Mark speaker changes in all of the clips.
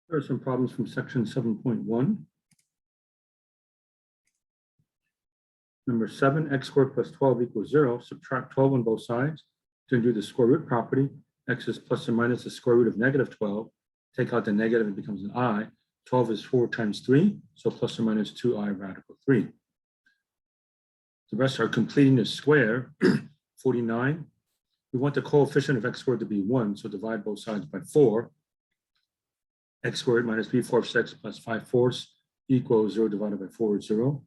Speaker 1: There are some problems from section 7.1. Number 7, x squared plus 12 equals 0. Subtract 12 on both sides to do the square root property. X is plus or minus the square root of negative 12. Take out the negative, it becomes an I. 12 is 4 times 3, so plus or minus 2i radical 3. The rest are completing the square. 49. We want the coefficient of x squared to be 1, so divide both sides by 4. X squared minus 3/4 x plus 5/4 equals 0 divided by 4 is 0.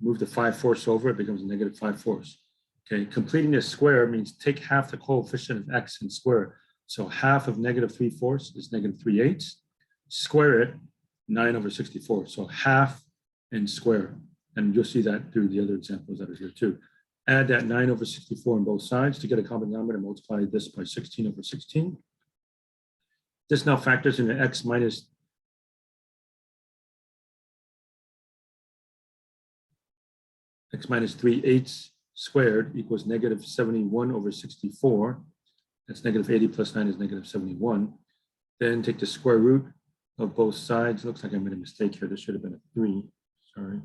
Speaker 1: Move the 5/4 over, it becomes a negative 5/4. Okay, completing this square means take half the coefficient of x and square it. So half of negative 3/4 is negative 3/8. Square it, 9/64. So half and square. And you'll see that through the other examples that are here too. Add that 9/64 on both sides to get a common denominator, multiply this by 16/16. This now factors into x minus x minus 3/8 squared equals negative 71/64. That's negative 80 plus 9 is negative 71. Then take the square root of both sides. Looks like I made a mistake here. This should have been a 3. Sorry.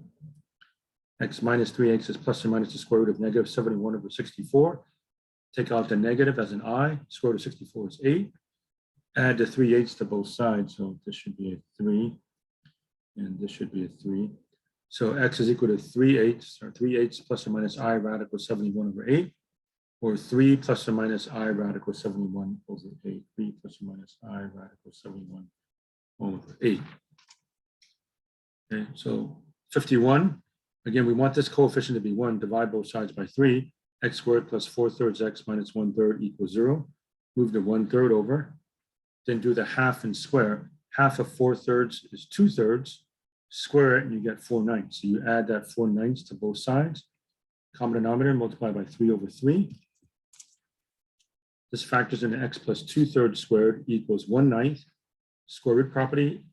Speaker 1: X minus 3x is plus or minus the square root of negative 71/64. Take out the negative as an I. Square root of 64 is 8. Add the 3/8 to both sides. So this should be a 3. And this should be a 3. So x is equal to 3/8, or 3/8 plus or minus I radical 71/8, or 3 plus or minus I radical 71/8. 3 plus or minus I radical 71/8. Okay, so 51. Again, we want this coefficient to be 1. Divide both sides by 3. X squared plus 4/3 x minus 1/3 equals 0. Move the 1/3 over. Then do the half and square. Half of 4/3 is 2/3. Square it and you get 4/9. So you add that 4/9 to both sides. Common denominator, multiply by 3/3. This factors into x plus 2/3 squared equals 1/9. Square root property,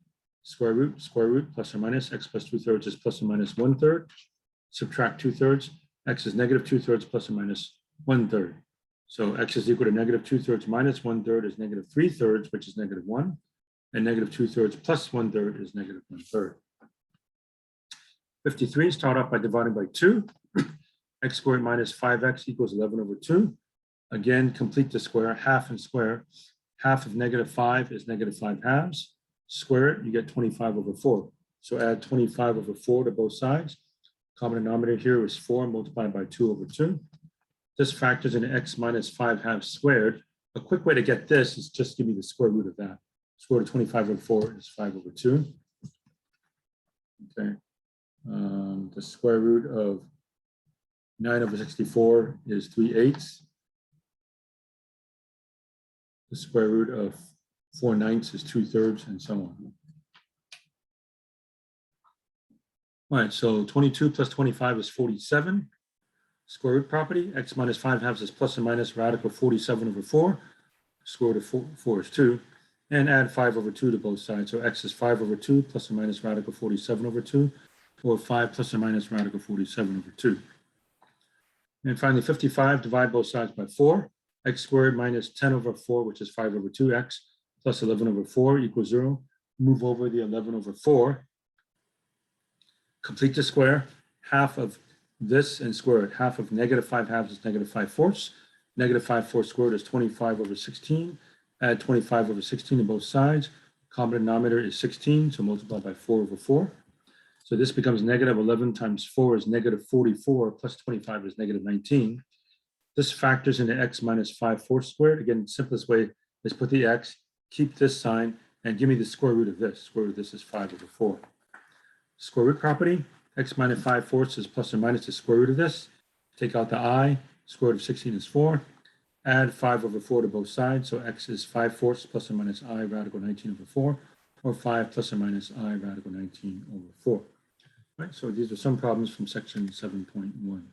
Speaker 1: square root, plus or minus. X plus 2/3 is plus or minus 1/3. Subtract 2/3. X is negative 2/3 plus or minus 1/3. So x is equal to negative 2/3 minus 1/3 is negative 3/3, which is negative 1. And negative 2/3 plus 1/3 is negative 1/3. 53, start off by dividing by 2. X squared minus 5x equals 11/2. Again, complete the square, half and square. Half of negative 5 is negative 5/2. Square it, you get 25/4. So add 25/4 to both sides. Common denominator here is 4 multiplied by 2/2. This factors into x minus 5/2 squared. A quick way to get this is just give me the square root of that. Square root of 25/4 is 5/2. Okay. The square root of 9/64 is 3/8. The square root of 4/9 is 2/3, and so on. All right, so 22 plus 25 is 47. Square root property, x minus 5/2 is plus or minus radical 47/4. Square root of 4 is 2. And add 5/2 to both sides. So x is 5/2 plus or minus radical 47/2. Or 5 plus or minus radical 47/2. And finally, 55, divide both sides by 4. X squared minus 10/4, which is 5/2x, plus 11/4 equals 0. Move over the 11/4. Complete the square. Half of this and square it. Half of negative 5/2 is negative 5/4. Negative 5/4 squared is 25/16. Add 25/16 to both sides. Common denominator is 16, so multiply by 4/4. So this becomes negative 11 times 4 is negative 44, plus 25 is negative 19. This factors into x minus 5/4 squared. Again, simplest way is put the x, keep this sign, and give me the square root of this. Square root of this is 5/4. Square root property, x minus 5/4 is plus or minus the square root of this. Take out the I, square root of 16 is 4. Add 5/4 to both sides. So x is 5/4 plus or minus I radical 19/4, or 5 plus or minus I radical 19/4. Right, so these are some problems from section 7.1.